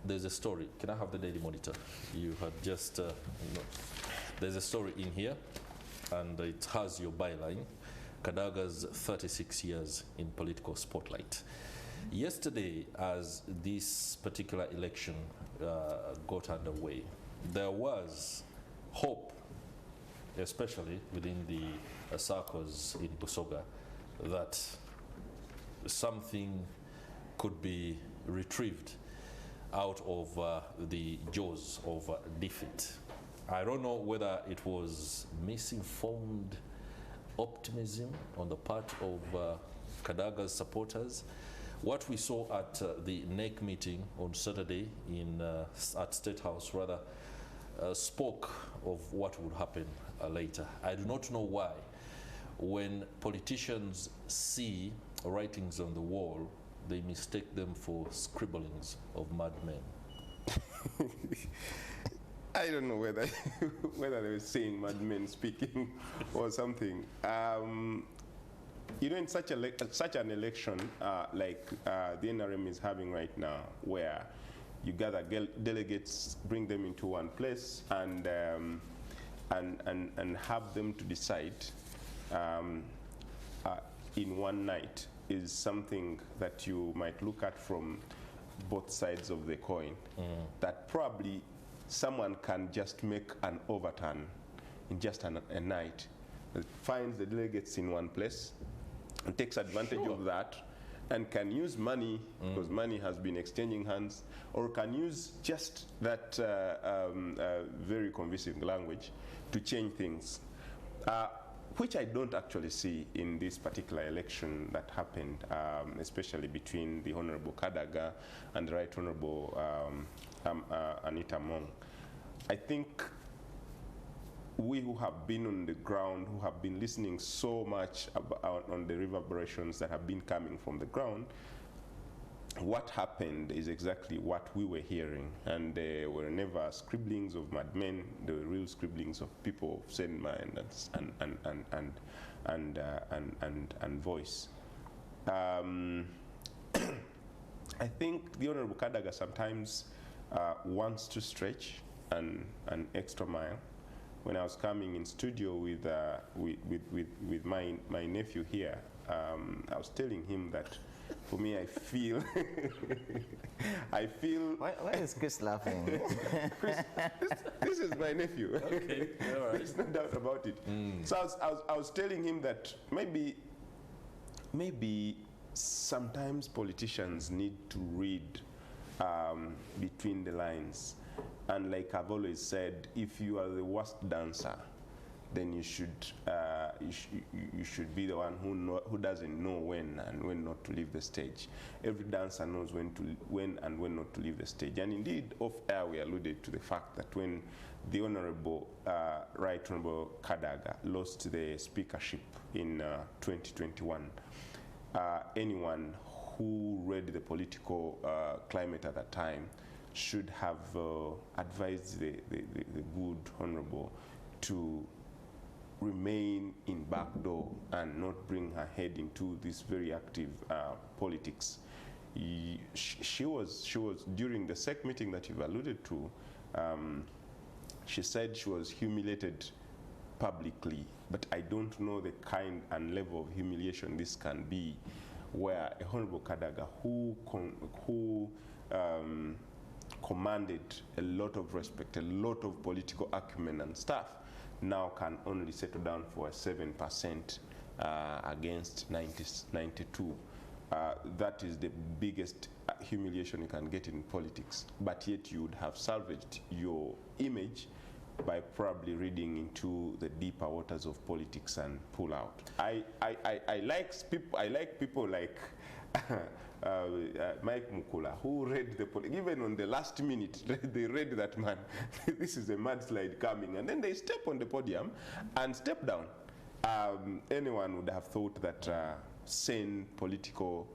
there's a story. Can I have the Daily Monitor? You had just, no. There's a story in here, and it has your byline, Kadaga's 36 years in political spotlight. Yesterday, as this particular election got underway, there was hope, especially within the circles in Busoga, that something could be retrieved out of the jaws of defeat. I don't know whether it was misinformed optimism on the part of Kadaga's supporters. What we saw at the NEC meeting on Saturday at State House rather spoke of what would happen later. I do not know why, when politicians see writings on the wall, they mistake them for scribblings of madmen. I don't know whether whether they were saying madmen speaking or something. You know, in such an election like the NRM is having right now, where you gather delegates, bring them into one place, and have them to decide in one night, is something that you might look at from both sides of the coin. That probably someone can just make an overturn in just a night, finds the delegates in one place and takes advantage of that, and can use money, because money has been exchanging hands, or can use just that very convincing language to change things, which I don't actually see in this particular election that happened, especially between the Honorable Kadaga and the Right Honorable Anita Mong. I think we who have been on the ground, who have been listening so much about on the reverberations that have been coming from the ground, what happened is exactly what we were hearing, and there were never scribblings of madmen. There were real scribblings of people of sane mind and voice. I think the Honorable Kadaga sometimes wants to stretch an extra mile. When I was coming in studio with my nephew here, I was telling him that for me, I feel Why is Chris laughing? Chris, this is my nephew. Okay, all right. There's no doubt about it. So I was telling him that maybe sometimes politicians need to read between the lines. And like I've always said, if you are the worst dancer, then you should be the one who doesn't know when and when not to leave the stage. Every dancer knows when and when not to leave the stage. And indeed, off air we alluded to the fact that when the Honorable Right Honorable Kadaga lost the speakership in 2021, anyone who read the political climate at that time should have advised the good Honorable to remain in back door and not bring her head into this very active politics. She was during the SEC meeting that you've alluded to, she said she was humiliated publicly, but I don't know the kind and level of humiliation this can be, where a Honorable Kadaga who commanded a lot of respect, a lot of political acumen and stuff, now can only settle down for a 7% against 92. That is the biggest humiliation you can get in politics. But yet you would have salvaged your image by probably reading into the deeper waters of politics and pull out. I like people like Mike Mukula, who read the even on the last minute, they read that, man, this is a mudslide coming, and then they step on the podium and step down. Anyone would have thought that sane political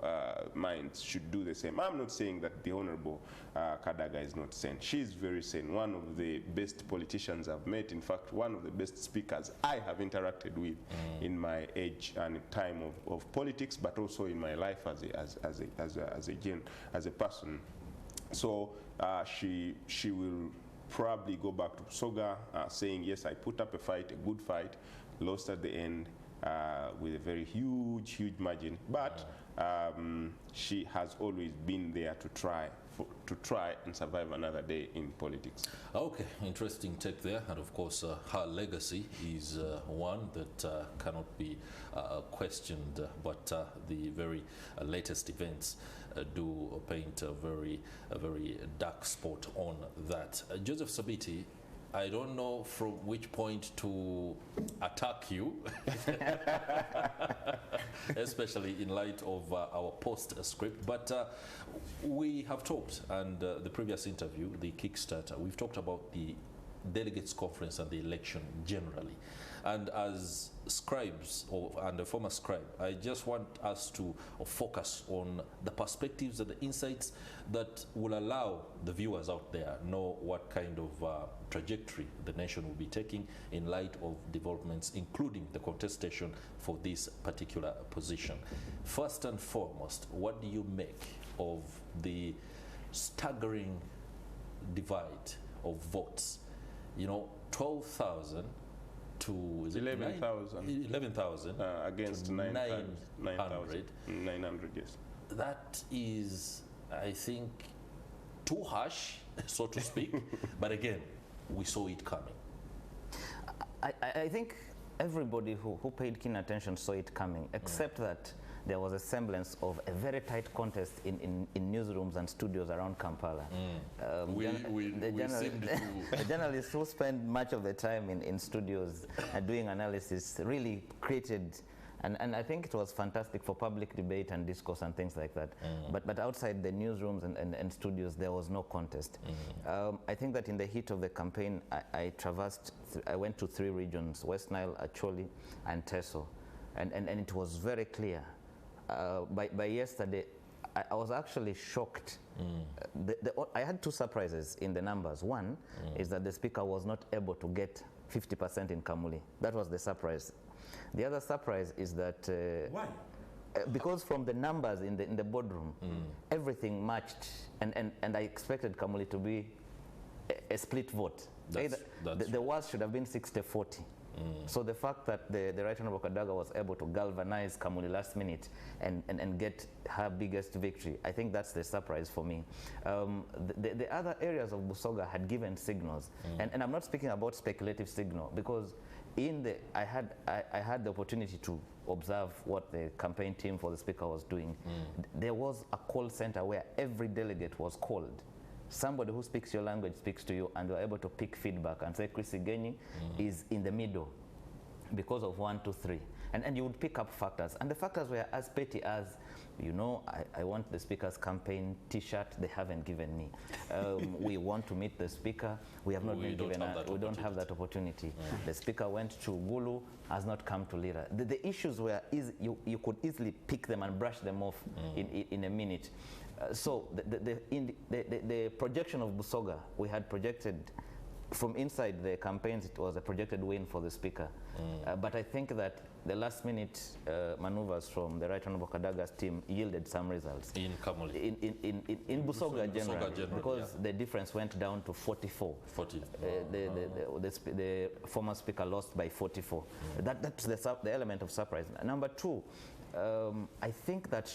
minds should do the same. I'm not saying that the Honorable Kadaga is not sane. She is very sane. One of the best politicians I've met. In fact, one of the best speakers I have interacted with in my age and time of politics, but also in my life as a person. So she will probably go back to Busoga saying, yes, I put up a fight, a good fight, lost at the end with a very huge margin. But she has always been there to try and survive another day in politics. Okay, interesting take there. And of course, her legacy is one that cannot be questioned, but the very latest events do paint a very dark spot on that. Joseph Sabiiti, I don't know from which point to attack you, especially in light of our postscript, but we have talked, and the previous interview, the Kickstarter, we've talked about the delegates conference and the election generally. And as scribes and a former scribe, I just want us to focus on the perspectives and the insights that will allow the viewers out there know what kind of trajectory the nation will be taking in light of developments, including the contestation for this particular position. First and foremost, what do you make of the staggering divide of votes? You know, 12,000 to 11,000. 11,000 against 900, yes. That is, I think, too harsh, so to speak. But again, we saw it coming. I think everybody who paid keen attention saw it coming, except that there was a semblance of a very tight contest in newsrooms and studios around Kampala. The journalists who spend much of the time in studios doing analysis really created, and I think it was fantastic for public debate and discourse and things like that. But outside the newsrooms and studios, there was no contest. I think that in the heat of the campaign, I went to 3 regions: West Nile, Acholi, and Teso, and it was very clear. By yesterday, I was actually shocked. I had 2 surprises in the numbers. One is that the speaker was not able to get 50% in Kamuli. That was the surprise. The other surprise is that why? Because from the numbers in the boardroom, everything matched, and I expected Kamuli to be a split vote. The worst should have been 60-40. So the fact that the Right Honorable Kadaga was able to galvanize Kamuli last minute and get her biggest victory, I think that's the surprise for me. The other areas of Busoga had given signals, and I'm not speaking about speculative signal, because I had the opportunity to observe what the campaign team for the speaker was doing. There was a call center where every delegate was called. Somebody who speaks your language speaks to you, and you're able to pick feedback and say Chris Igenyi is in the middle because of 1, 2, 3. And you would pick up factors. And the factors were as petty as, you know, I want the speaker's campaign t-shirt, they haven't given me. We want to meet the speaker, we have not been given, we don't have that opportunity. The speaker went to Gulu, has not come to Lira. The issues were easy, you could easily pick them and brush them off in a minute. So the projection of Busoga, we had projected from inside the campaigns, it was a projected win for the speaker. But I think that the last minute maneuvers from the Right Honorable Kadaga's team yielded some results. In Kamuli? In Busoga generally, because the difference went down to 44. 40. The former speaker lost by 44. That's the element of surprise. Number 2, I think that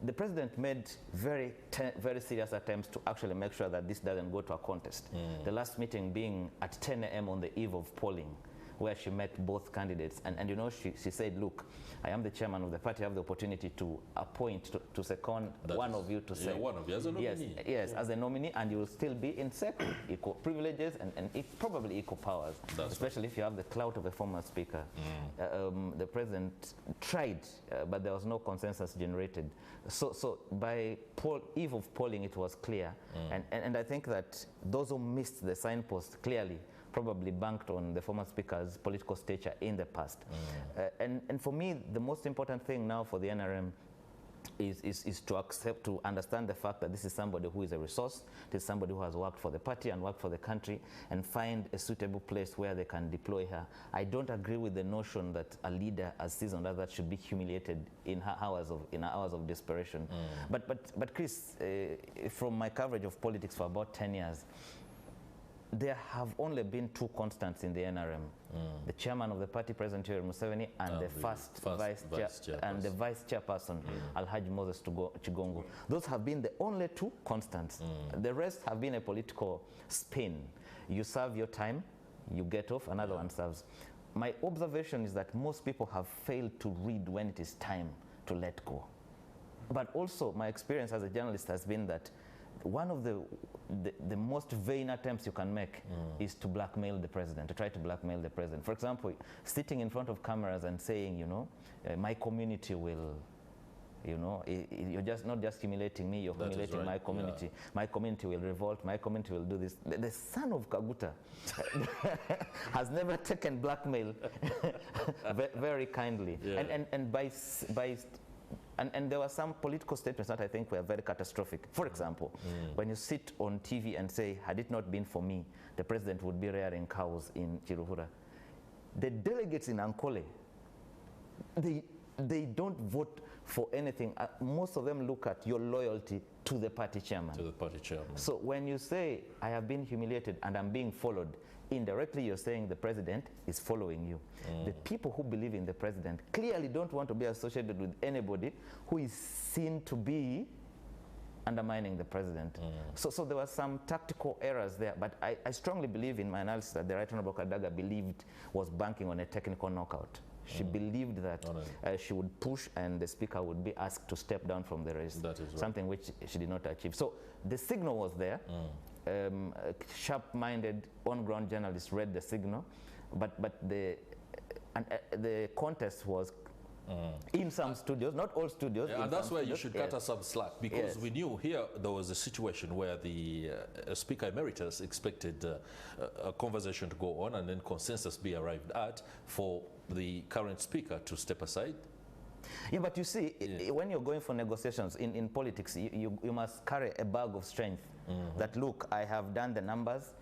the president made very serious attempts to actually make sure that this doesn't go to a contest. The last meeting being at 10 a.m. on the eve of polling, where she met both candidates. And you know, she said, look, I am the chairman of the party, I have the opportunity to appoint, to second one of you to say. One of you as a nominee. Yes, as a nominee, and you will still be in equal privileges and probably equal powers, especially if you have the clout of a former speaker. The president tried, but there was no consensus generated. So by eve of polling, it was clear. And I think that those who missed the signpost clearly probably banked on the former speaker's political stature in the past. And for me, the most important thing now for the NRM is to accept, to understand the fact that this is somebody who is a resource, this is somebody who has worked for the party and worked for the country, and find a suitable place where they can deploy her. I don't agree with the notion that a leader as seasoned as that should be humiliated in her hours of desperation. But Chris, from my coverage of politics for about 10 years, there have only been two constants in the NRM. The chairman of the party, President Yoweri Museveni, and the first vice chairperson, Alhaji Moses Chigongo. Those have been the only two constants. The rest have been a political spin. You serve your time, you get off, another one serves. My observation is that most people have failed to read when it is time to let go. But also, my experience as a journalist has been that one of the most vain attempts you can make is to blackmail the president, to try to blackmail the president. For example, sitting in front of cameras and saying, you know, my community will, you know, you're just not just humiliating me, you're humiliating my community. Yeah. My community will revolt, my community will do this. The son of Kaguta has never taken blackmail very kindly. Yeah. And there were some political statements that I think were very catastrophic. For example, when you sit on TV and say, had it not been for me, the president would be rearing cows in Chiruhura. The delegates in Ankole, they don't vote for anything. Most of them look at your loyalty to the party chairman. To the party chairman. So when you say, I have been humiliated and I'm being followed, indirectly you're saying the president is following you. The people who believe in the president clearly don't want to be associated with anybody who is seen to be undermining the president. So there were some tactical errors there, but I strongly believe in my analysis that the Right Honorable Kadaga believed was banking on a technical knockout. She believed that she would push and the speaker would be asked to step down from the race, something which she did not achieve. So the signal was there. Sharp-minded, on-ground journalists read the signal, but the contest was in some studios, not all studios. And that's where you should cut us some slack, because we knew here there was a situation where the Speaker Emeritus expected a conversation to go on and then consensus be arrived at for the current Speaker to step aside. Yeah, but you see, when you're going for negotiations in politics, you must carry a bag of strength. That, look, I have done the numbers,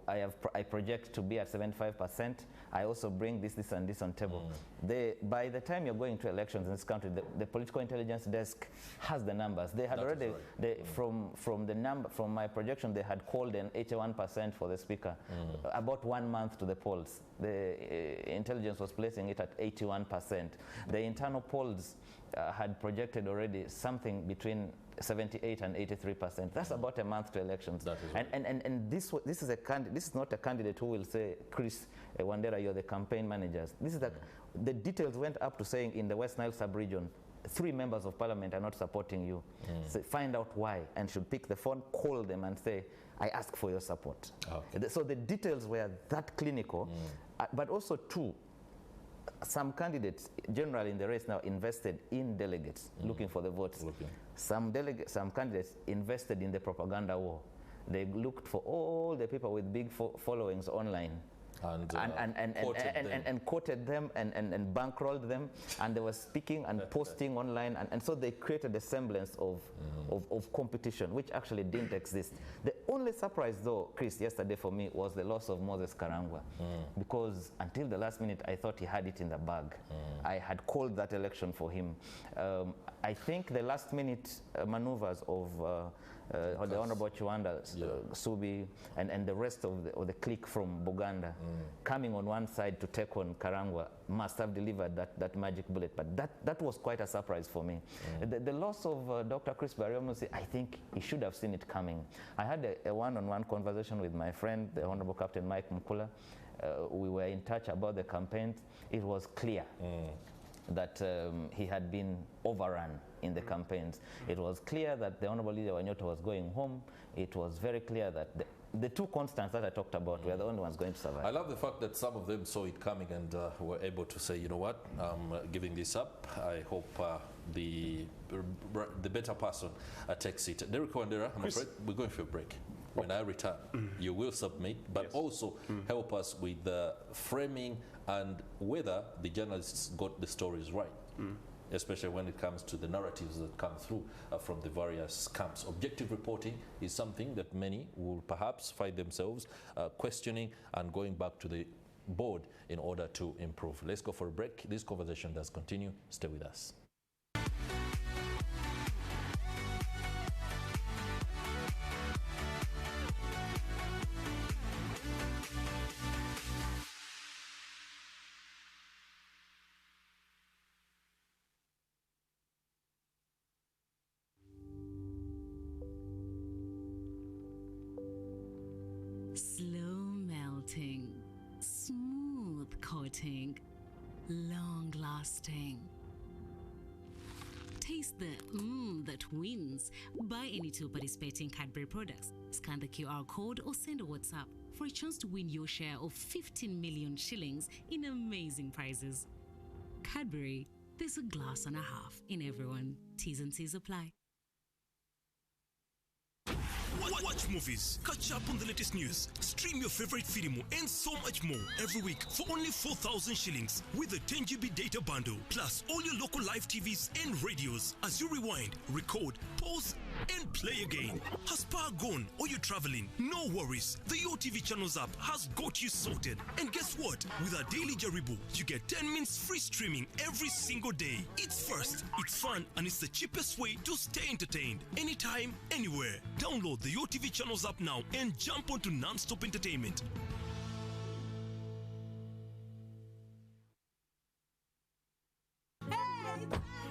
I project to be at 75%. I also bring this and this on table. By the time you're going to elections in this country, the political intelligence desk has the numbers. They had already, from my projection, they had called an 81% for the speaker. About 1 month to the polls, the intelligence was placing it at 81%. The internal polls had projected already something between 78 and 83%. That's about a month to elections. And this is not a candidate who will say, Chris Wandera, you're the campaign managers. This is the details went up to saying in the West Nile sub-region, 3 members of parliament are not supporting you. So find out why and should pick the phone, call them and say, I ask for your support. So the details were that clinical, but also too, some candidates generally in the race now invested in delegates looking for the votes. Some candidates invested in the propaganda war. They looked for all the people with big followings online and quoted them and bankrolled them, and they were speaking and posting online, and so they created a semblance of competition which actually didn't exist. The only surprise though, Chris, yesterday for me was the loss of Moses Karangwa, because until the last minute I thought he had it in the bag. I had called that election for him. I think the last minute maneuvers of the Honorable Chiwanda, Subi, and the rest of the clique from Buganda coming on one side to take on Karangwa must have delivered that magic bullet. But that was quite a surprise for me. The loss of Dr. Chris Baryomusi, I think he should have seen it coming. I had a one-on-one conversation with my friend, the Honorable Captain Mike Mukula. We were in touch about the campaigns. It was clear that he had been overrun in the campaigns. It was clear that the Honorable Leader Wanyota was going home. It was very clear that the two constants that I talked about were the only ones going to survive. I love the fact that some of them saw it coming and were able to say, you know what, I'm giving this up. I hope the better person takes it. Derrick Wandera, I'm afraid we're going for a break. When I return, you will submit, but also help us with the framing and whether the journalists got the stories right. especially when it comes to the narratives that come through from the various camps. Objective reporting is something that many will perhaps find themselves questioning and going back to the board in order to improve. Let's go for a break. This conversation does continue. Stay with us. Slow melting, smooth coating, long lasting. Taste the that wins. Buy any two participating Cadbury products. Scan the QR code or send a WhatsApp for a chance to win your share of 15 million shillings in amazing prizes. Cadbury, there's a glass and a half in everyone. T's and C's apply. Watch movies, catch up on the latest news, stream your favorite film, and so much more every week for only 4,000 shillings with a 10 GB data bundle, plus all your local live TVs and radios as you rewind, record, pause, and play again. Has power gone or you're traveling? No worries. The YoTV Channels app has got you sorted. And guess what? With our daily Jaribu, you get 10 minutes free streaming every single day. It's first, it's fun, and it's the cheapest way to stay entertained. Anytime, anywhere. Download the YoTV Channels app now and jump onto non-stop entertainment.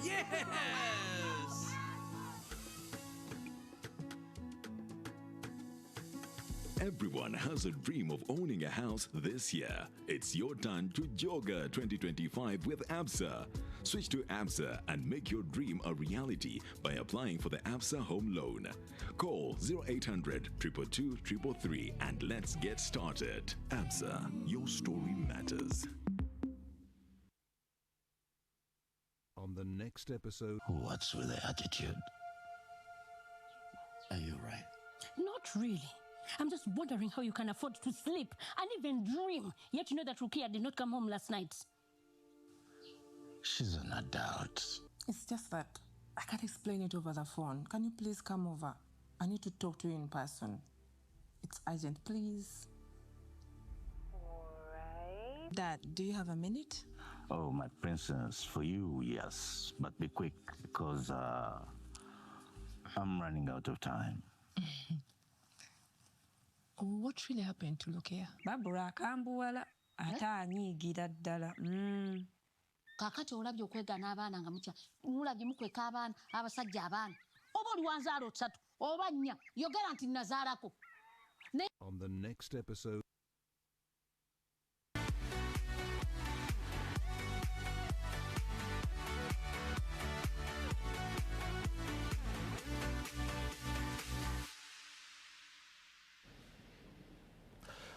Yes! Everyone has a dream of owning a house this year. It's your turn to Joga 2025 with ABSA. Switch to ABSA and make your dream a reality by applying for the ABSA Home Loan. Call 0800 222 333 and let's get started. ABSA, your story matters. On the next episode... What's with the attitude? Are you right? Not really. I'm just wondering how you can afford to sleep and even dream, yet you know that Rukia did not come home last night. She's an adult. It's just that I can't explain it over the phone. Can you please come over? I need to talk to you in person. It's urgent, please. All right. Dad, do you have a minute? Oh, my princess, for you, yes. But be quick, because I'm running out of time. What really happened to Lukia? Babura kambuwala ate anyiigira ddala. Kakati olabye okwegana abaana nga mutya mulabye mukweka abaana abasajja abaana oba oli wanzaala 3 oba 4 yogera nti nazaalako. On the next episode...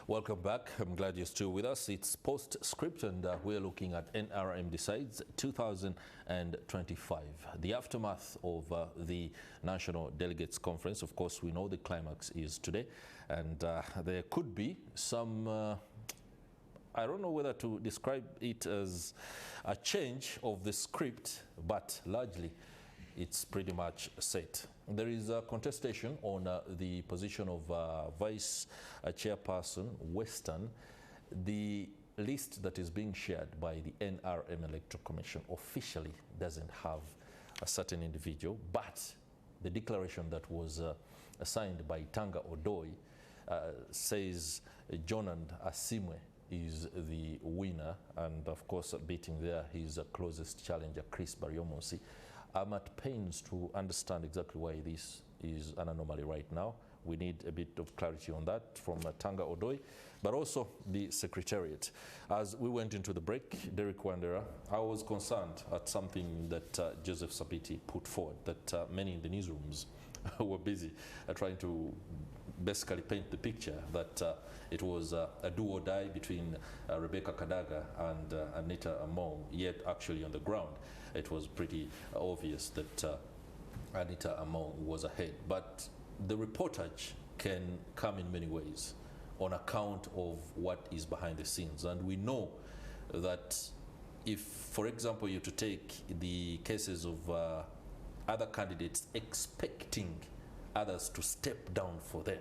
Welcome back. I'm glad you're still with us. It's Postscript, and we're looking at NRM Decides 2025. The aftermath of the National Delegates Conference. Of course, we know the climax is today, and there could be some, I don't know whether to describe it as a change of the script, but largely it's pretty much set. There is a contestation on the position of Vice Chairperson Western. The list that is being shared by the NRM Electoral Commission officially doesn't have a certain individual, but the declaration that was signed by Tanga Odoi says Jonand Asimwe is the winner, and of course beating there his closest challenger, Chris Baryomonsi. I'm at pains to understand exactly why this is an anomaly right now. We need a bit of clarity on that from Tanga Odoi, but also the Secretariat. As we went into the break, Derrick Wandera, I was concerned at something that Joseph Sabiiti put forward, that many in the newsrooms were busy trying to basically paint the picture that it was a do-or-die between Rebecca Kadaga and Anita Among, yet actually on the ground it was pretty obvious that Anita Among was ahead. But the reportage can come in many ways on account of what is behind the scenes, and we know that if, for example, you to take the cases of other candidates expecting others to step down for them,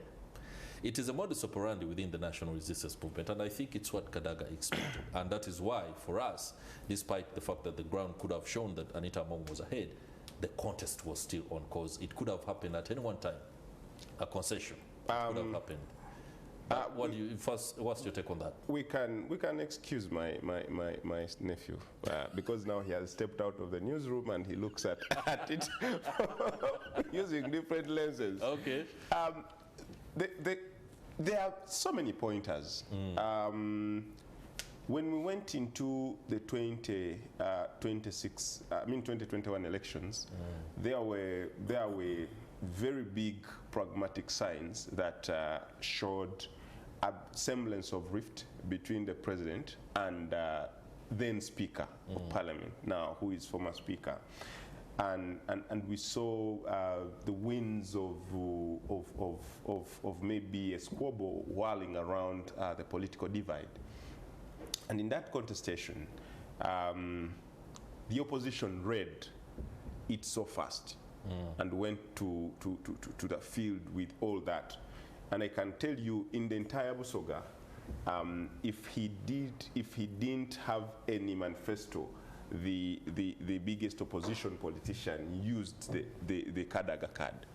it is a modus operandi within the national resistance movement, and I think it's what Kadaga expected. And that is why, for us, despite the fact that the ground could have shown that Anita Among was ahead, the contest was still on, because it could have happened at any one time. A concession could have happened. What's your take on that? We can excuse my nephew because now he has stepped out of the newsroom and he looks at it using different lenses. Okay. There are so many pointers. When we went into the 2021 elections, there were very big pragmatic signs that showed a semblance of rift between the president and then Speaker of Parliament, now who is former Speaker. And we saw the winds of maybe a squabble whirling around the political divide. And in that contestation, the opposition read it so fast and went to the field with all that. And I can tell you, in the entire Busoga, if he didn't have any manifesto, the biggest opposition politician used the Kadaga card.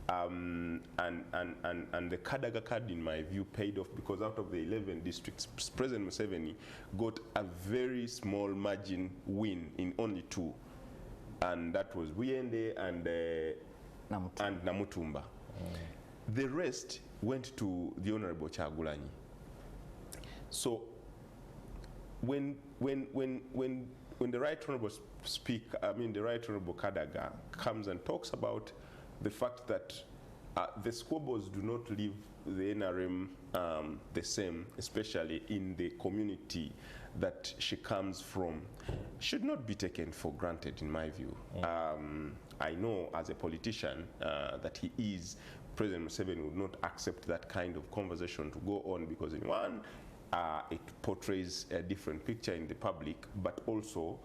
And the Kadaga card, in my view, paid off, because out of the 11 districts, President Museveni got a very small margin win in only 2. And that was Buyende and Namutumba. The rest went to the Honorable Chagulanyi. So when the Right Honorable the Right Honorable Kadaga comes and talks about the fact that the squabbles do not leave the NRM the same, especially in the community that she comes from, should not be taken for granted, in my view. I know as a politician that he is, President Museveni would not accept that kind of conversation to go on, because in one, it portrays a different picture in the public, but also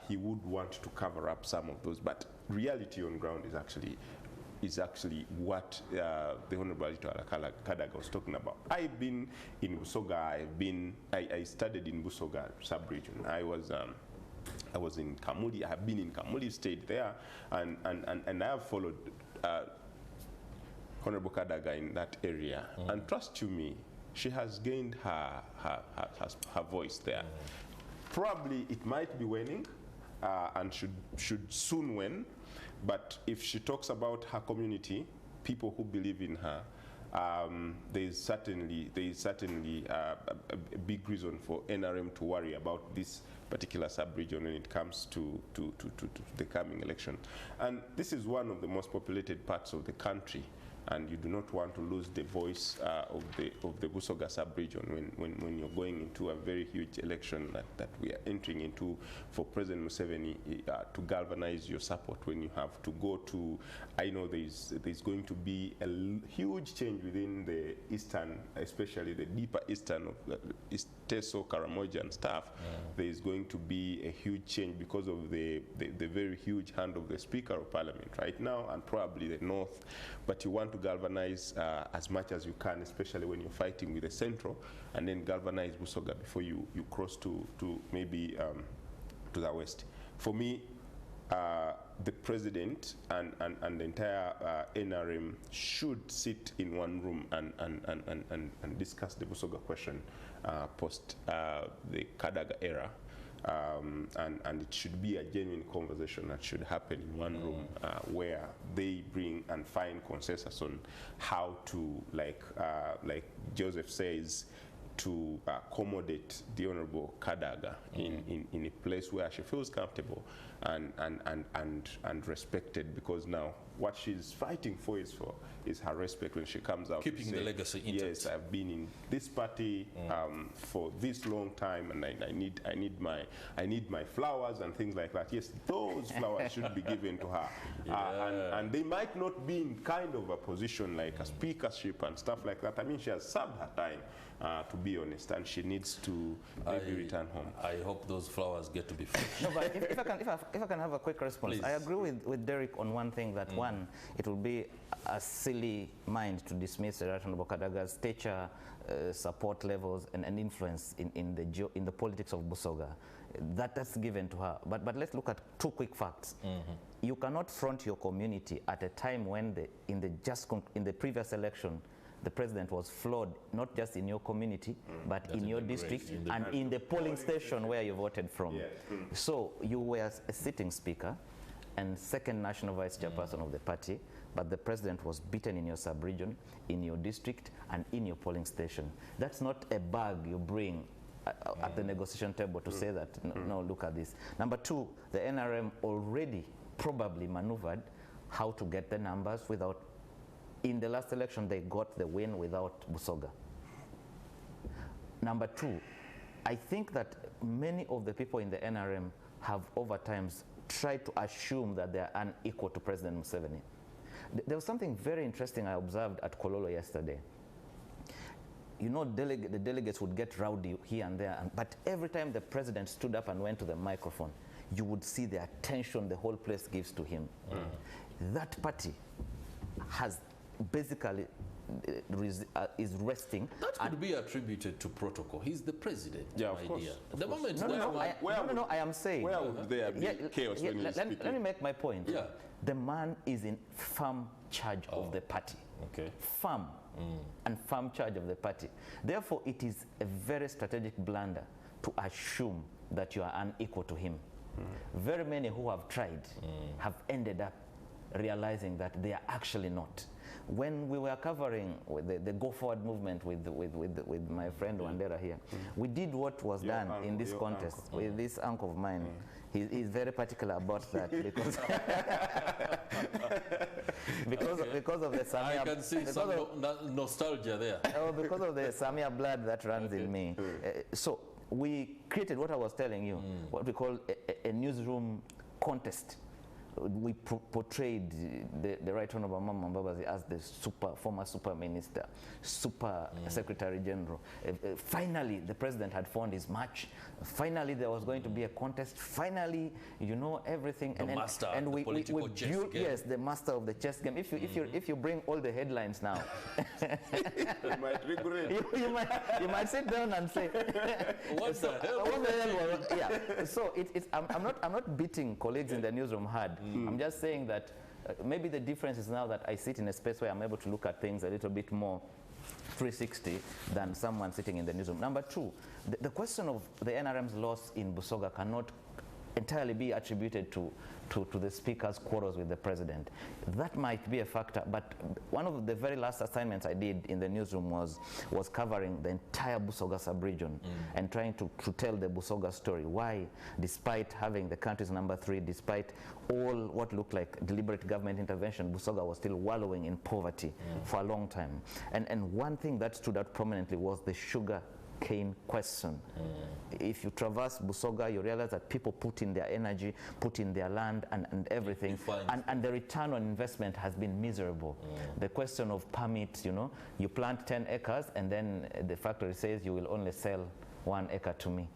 he would want to cover up some of those. But reality on ground is actually what the Honorable Kadaga was talking about. I've been in Busoga. I studied in Busoga sub-region. I was in Kamuli. I have been in Kamuli, stayed there, and I have followed Honorable Kadaga in that area. And trust you me, she has gained her voice there. Probably it might be waning and should soon wane, but if she talks about her community, people who believe in her, there is certainly a big reason for NRM to worry about this particular sub-region when it comes to the coming election. And this is one of the most populated parts of the country, and you do not want to lose the voice of the Busoga sub-region when you're going into a very huge election that we are entering into for President Museveni to galvanize your support. When you have to go to, I know there's going to be a huge change within the eastern, especially the deeper eastern of the Teso, Karamoja and stuff. There is going to be a huge change because of the very huge hand of the Speaker of Parliament right now, and probably the north. But you want to galvanize as much as you can, especially when you're fighting with the central, and then galvanize Busoga before you cross to maybe to the west. For me, the president and the entire NRM should sit in one room and discuss the Busoga question post the Kadaga era. And it should be a genuine conversation that should happen in one room where they bring and find consensus on how to, like Joseph says, to accommodate the Honorable Kadaga in a place where she feels comfortable and respected, because now what she's fighting for is her respect when she comes out. Keeping the legacy intact. Yes, I've been in this party for this long time, and I need my flowers and things like that. Yes, those flowers should be given to her. And they might not be in kind of a position like a speakership and stuff like that. I mean, she has served her time, to be honest, and she needs to maybe return home. I hope those flowers get to be fresh. No, but if I can have a quick response. Please. I agree with Derrick on one thing, that one, it will be a silly mind to dismiss Right Honorable Kadaga's stature, support levels, and influence in the politics of Busoga. That's given to her. But let's look at two quick facts. You cannot front your community at a time when in the previous election, the president was flawed, not just in your community, but in your district and in the polling station where you voted from. Yeah. So you were a sitting speaker and second national vice chairperson of the party, but the president was beaten in your sub-region, in your district, and in your polling station. That's not a bag you bring at the negotiation table to say that, no, look at this. Number two, the NRM already probably maneuvered how to get the numbers without. In the last election, they got the win without Busoga. Number two, I think that many of the people in the NRM have over times tried to assume that they are unequal to President Museveni. There was something very interesting I observed at Kololo yesterday. You know, the delegates would get rowdy here and there, but every time the president stood up and went to the microphone, you would see the attention the whole place gives to him. That party has basically is resting. That could be attributed to protocol. He's the president. Yeah, of course. The moment I am saying. Where would there be chaos when he's speaking? Let me make my point. Yeah. The man is in firm charge of the party. Okay. Firm and firm charge of the party. Therefore, it is a very strategic blunder to assume that you are unequal to him. Very many who have tried have ended up realizing that they are actually not. When we were covering the Go Forward movement with my friend Wandera here, we did what was done in this contest with this uncle of mine. He's very particular about that because of the Samia. I can see some nostalgia there. Because of the Samia blood that runs in me. So we created what I was telling you, what we call a newsroom contest. We portrayed the Right Honorable Mama Mbabazi as the former super minister, super secretary general. Finally, the president had found his match. Finally, there was going to be a contest. Finally, you know, everything. The master of the political chess game. Yes, the master of the chess game. If you bring all the headlines now, you might regret. you might sit down and say, what the hell? Yeah. So I'm not beating colleagues in the newsroom hard. I'm just saying that maybe the difference is now that I sit in a space where I'm able to look at things a little bit more 360 than someone sitting in the newsroom. Number two, the question of the NRM's loss in Busoga cannot entirely be attributed to the speaker's quarrels with the president. That might be a factor, but one of the very last assignments I did in the newsroom was covering the entire Busoga sub-region and trying to tell the Busoga story. Why, despite having the country's number 3, despite all what looked like deliberate government intervention, Busoga was still wallowing in poverty for a long time. And one thing that stood out prominently was the sugar cane question. If you traverse Busoga, you realize that people put in their energy, put in their land and everything, and the return on investment has been miserable. The question of permits, you know, you plant 10 acres and then the factory says you will only sell 1 acre to me.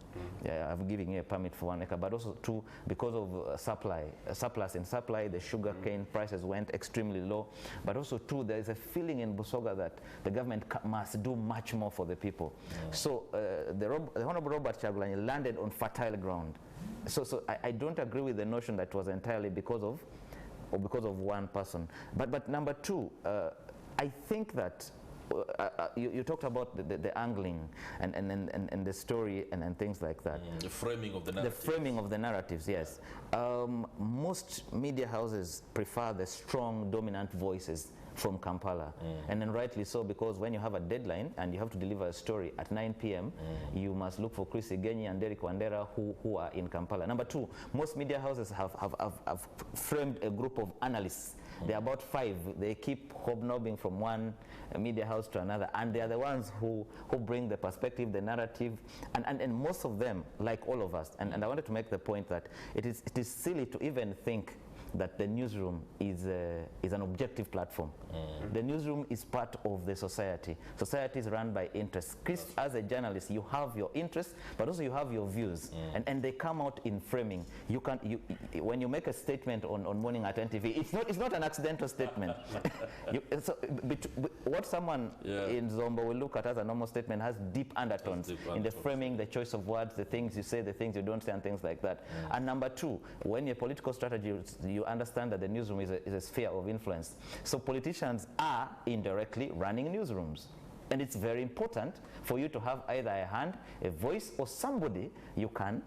Yeah, I'm giving you a permit for 1 acre, but also too, because of surplus in supply, the sugar cane prices went extremely low. But also too, there is a feeling in Busoga that the government must do much more for the people. So the Honorable Robert Chagulanyi landed on fertile ground. So I don't agree with the notion that it was entirely because of one person. But number two, I think that you talked about the angling and the story and things like that. The framing of the narratives. The framing of the narratives, yes. Most media houses prefer the strong, dominant voices from Kampala. And then rightly so, because when you have a deadline and you have to deliver a story at 9 p.m., you must look for Chris Igenyi and Derrick Wandera who are in Kampala. Number two, most media houses have framed a group of analysts There are about 5. They keep hobnobbing from one media house to another, and they are the ones who bring the perspective, the narrative, and most of them, like all of us, and I wanted to make the point that it is silly to even think that the newsroom is an objective platform. The newsroom is part of the society. Society is run by interests. Chris, as a journalist, you have your interests, but also you have your views, and they come out in framing. When you make a statement on Morning at NTV, it's not an accidental statement. What someone in Zombo will look at as a normal statement has deep undertones in the framing, the choice of words, the things you say, the things you don't say, and things like that. And number 2, when your political strategy, you understand that the newsroom is a sphere of influence. So politicians are indirectly running newsrooms. And it's very important for you to have either a hand, a voice, or somebody you can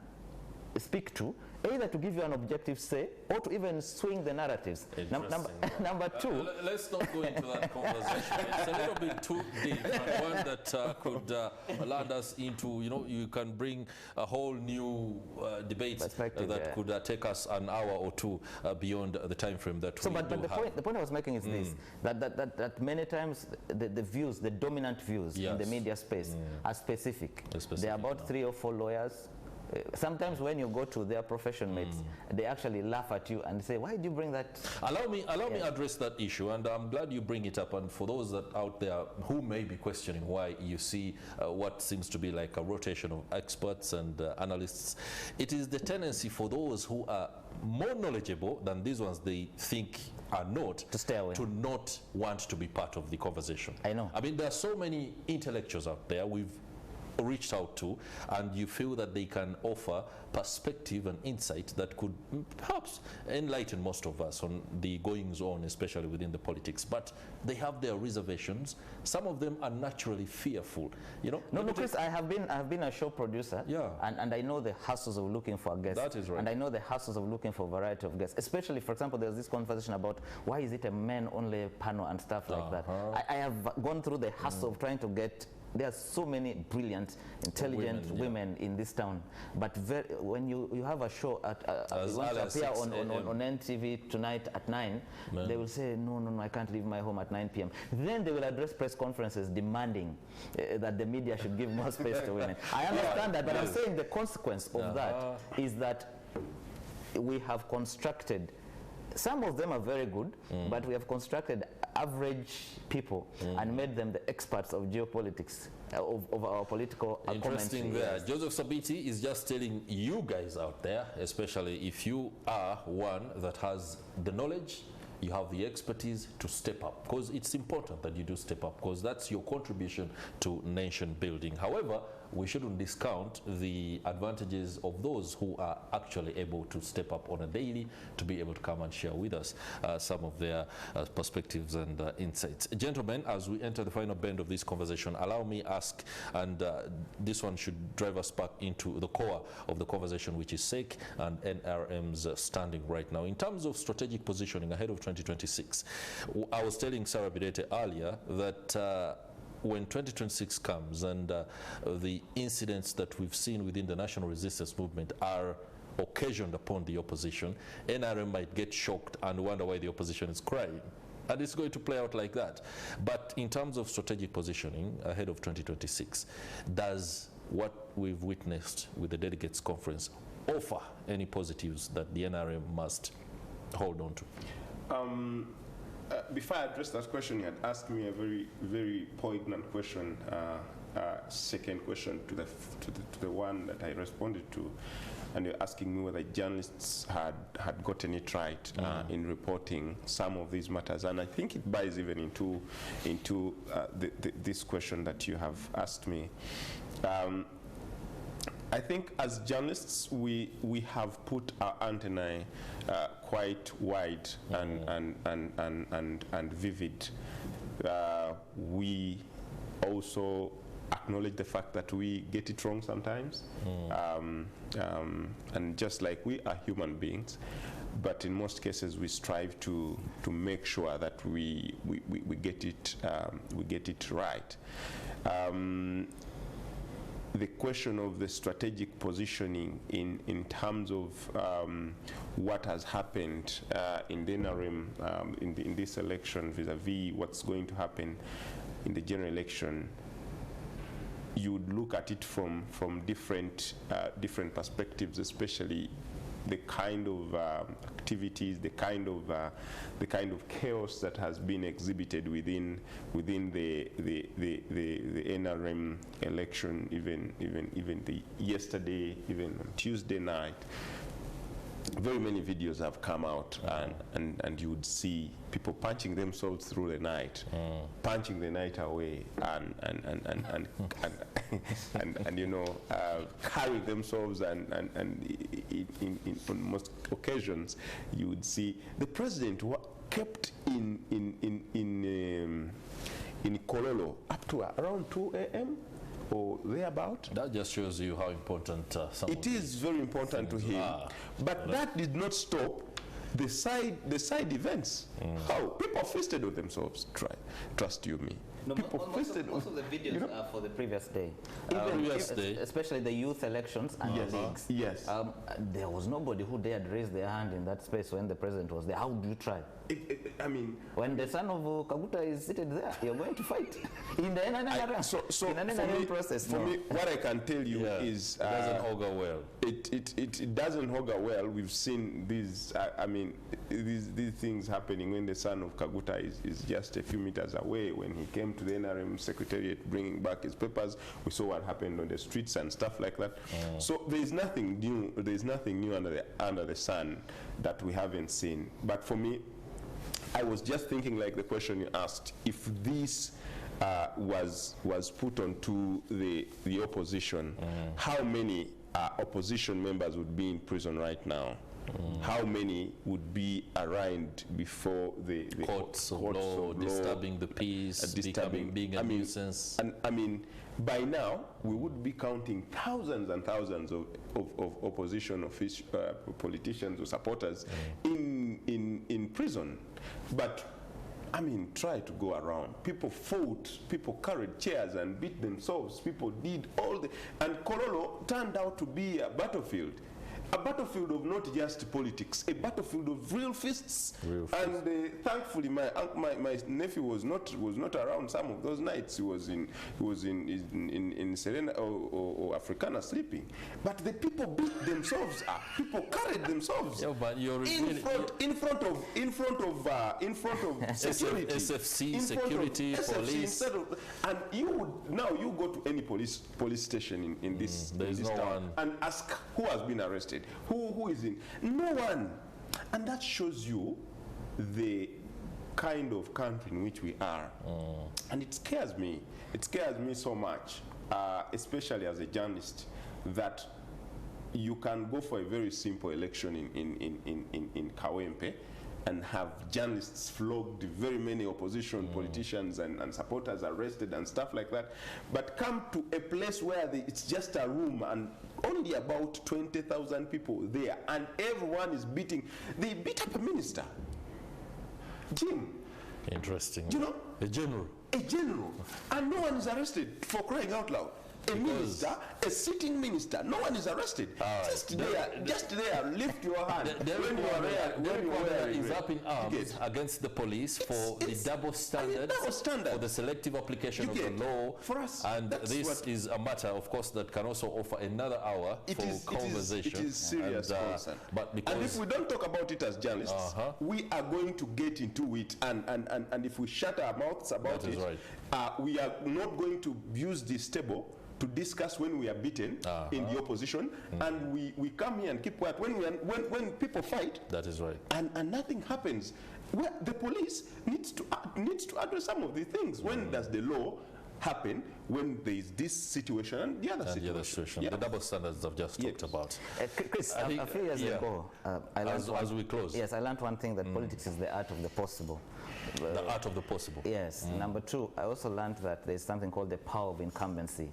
speak to, either to give you an objective say or to even swing the narratives. Number 2. Let's not go into that conversation. It's a little bit too deep, and one that could land us into, you can bring a whole new debate that could take us an hour or 2 beyond the time frame that we but the point I was making is this, that many times the views, the dominant views in the media space are specific. There are about 3 or 4 lawyers. Sometimes when you go to their profession mates, they actually laugh at you and say, why did you bring that? Allow me address that issue, and I'm glad you bring it up. And for those that out there who may be questioning why you see what seems to be like a rotation of experts and analysts, it is the tendency for those who are more knowledgeable than these ones they think are not, to stay away, to not want to be part of the conversation. I know. I mean, there are so many intellectuals out there we've reached out to, and you feel that they can offer perspective and insight that could perhaps enlighten most of us on the goings on, especially within the politics. But they have their reservations. Some of them are naturally fearful. No, Chris, I have been a show producer, and I know the hassles of looking for a guest. That is right. And I know the hassles of looking for a variety of guests. Especially, for example, there's this conversation about why is it a men-only panel and stuff like that. I have gone through the hassle of trying to get. There are so many brilliant, intelligent women in this town, but when you have a show you want to appear on NTV tonight at 9, they will say, no, I can't leave my home at 9 p.m. Then they will address press conferences demanding that the media should give more space to women. I understand that, but I'm saying the consequence of that is that we have constructed, some of them are very good, but we have constructed average people and made them the experts of geopolitics, of our political Interesting there. Joseph Sabiiti is just telling you guys out there, especially if you are one that has the knowledge, you have the expertise to step up, because it's important that you do step up, because that's your contribution to nation building. However, we shouldn't discount the advantages of those who are actually able to step up on a daily to be able to come and share with us some of their perspectives and insights. Gentlemen, as we enter the final bend of this conversation, allow me ask, and this one should drive us back into the core of the conversation, which is SEC and NRM's standing right now. In terms of strategic positioning ahead of 2026, I was telling Sarah Bidete earlier that when 2026 comes and the incidents that we've seen within the national resistance movement are occasioned upon the opposition, NRM might get shocked and wonder why the opposition is crying. And it's going to play out like that. But in terms of strategic positioning ahead of 2026, does what we've witnessed with the delegates conference offer any positives that the NRM must hold on to? Before I address that question, you had asked me a very, very poignant question, second question to the one that I responded to, and you're asking me whether journalists had gotten it right in reporting some of these matters, and I think it buys even into this question that you have asked me. I think as journalists, we have put our antennae quite wide and vivid. We also acknowledge the fact that we get it wrong sometimes, and just like we are human beings, but in most cases we strive to make sure that we get it right. the question of the strategic positioning in terms of what has happened in the NRM in this election vis-a-vis what's going to happen in the general election, you would look at it from different perspectives, especially the kind of activities, the kind of chaos that has been exhibited within the NRM election, even the yesterday, even on Tuesday night. Very many videos have come out, and you would see people punching themselves through the night, punching the night away, and you know, carrying themselves, and on most occasions you would see the president kept in Kololo up to around 2 a.m. or thereabout. That just shows you how important it is very important to him. But that did not stop the side events. How people feasted on themselves. Trust you me. No, people feasted. Most of the videos, you know, are for the previous day. Especially the youth elections and the leagues. Yes. There was nobody who dared raise their hand in that space when the president was there. How do you try? I mean, when the son of Kaguta is seated there, you're going to fight in the NRM process. For me, what I can tell you is it doesn't augur well. It doesn't augur well. We've seen these. I mean, these things happening when the son of Kaguta is just a few meters away. When he came to the NRM secretariat bringing back his papers, we saw what happened on the streets and stuff like that. So there is nothing new. There is nothing new under the sun that we haven't seen. But for me, I was just thinking, like the question you asked, if this was put onto the opposition, how many opposition members would be in prison right now? How many would be arraigned before the courts of law, disturbing the peace, being a nuisance? And I mean, by now we would be counting thousands and thousands of opposition politicians or supporters in prison. But I mean, try to go around. People fought, people carried chairs and beat themselves, people did all the, and Kololo turned out to be a battlefield. A battlefield of not just politics, a battlefield of real fists. And thankfully, my nephew was not around some of those nights. He was in Serena or Africana sleeping. But the people beat themselves up. People carried themselves. Yeah, but you're in front of security, SFC, security, police. And you go to any police station in this town and ask who has been arrested. Who is in? No one. And that shows you the kind of country in which we are. And it scares me. It scares me so much, especially as a journalist, that you can go for a very simple election in Kawempe and have journalists flogged, very many opposition politicians and supporters arrested and stuff like that, but come to a place where it's just a room and only about 20,000 people there, and everyone is beating. They beat up a minister. Jim. Interesting. You know? A general. A general. And no one is arrested, for crying out loud. A minister, a sitting minister, no one is arrested. Just there, lift your hand. Derrick Wandera is up in arms against the police for the double standard for the selective application of the law. For us, and this is a matter, of course, that can also offer another hour for conversation. It is serious concern. And if we don't talk about it as journalists, we are going to get into it. And if we shut our mouths about it, we are not going to use this table to discuss when we are beaten in the opposition, and we come here and keep quiet when people fight. That is right. And nothing happens. Well, the police needs to address some of the things. When does the law happen? When there is this situation and the other situation. The double standards I've just talked about. Chris, a few years ago, as we close. Yes, I learned one thing, that politics is the art of the possible. The art of the possible. Yes. Number two, I also learned that there's something called the power of incumbency.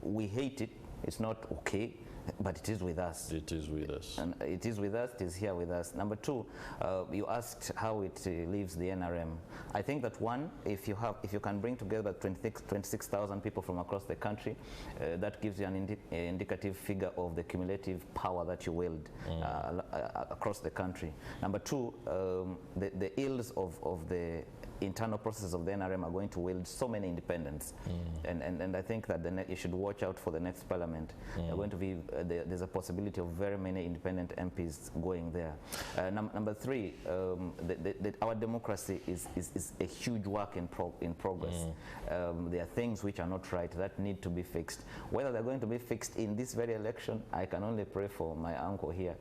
We hate it. It's not okay. but it is with us. It is with us. And it is with us, it is here with us. Number two, you asked how it leaves the NRM. I think that one, if you can bring together 26,000 people from across the country, that gives you an indicative figure of the cumulative power that you wield across the country. Number two, the ills of the internal processes of the NRM are going to wield so many independents, and I think that you should watch out for the next parliament. They're going to be there's a possibility of very many independent MPs going there. Number three, our democracy is a huge work in progress. There are things which are not right that need to be fixed. Whether they're going to be fixed in this very election, I can only pray for my uncle here.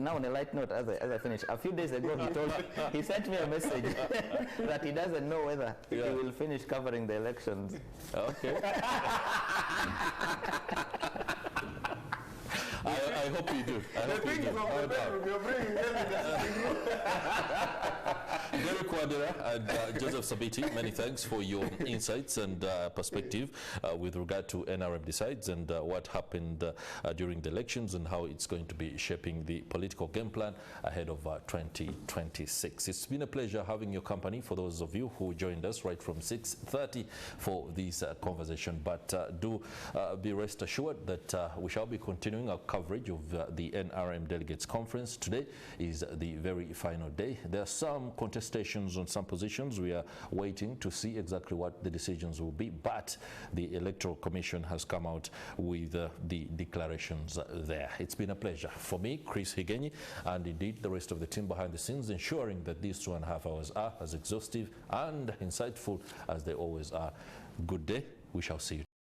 Now on a light note, as I finish, a few days ago he sent me a message that he doesn't know whether he will finish covering the elections. Okay. I hope you do. I hope you do. Derrick Wandera and Joseph Sabiiti, many thanks for your insights and perspective with regard to NRM Decides and what happened during the elections and how it's going to be shaping the political game plan ahead of 2026. It's been a pleasure having your company for those of you who joined us right from 6:30 for this conversation. But do be rest assured that we shall be continuing our coverage of the NRM Delegates Conference. Today is the very final day. There are some contestations on some positions. We are waiting to see exactly what the decisions will be, but the Electoral Commission has come out with the declarations there. It's been a pleasure for me, Chris Higenyi, and indeed the rest of the team behind the scenes, ensuring that these 2.5 hours are as exhaustive and insightful as they always are. Good day. We shall see you tomorrow.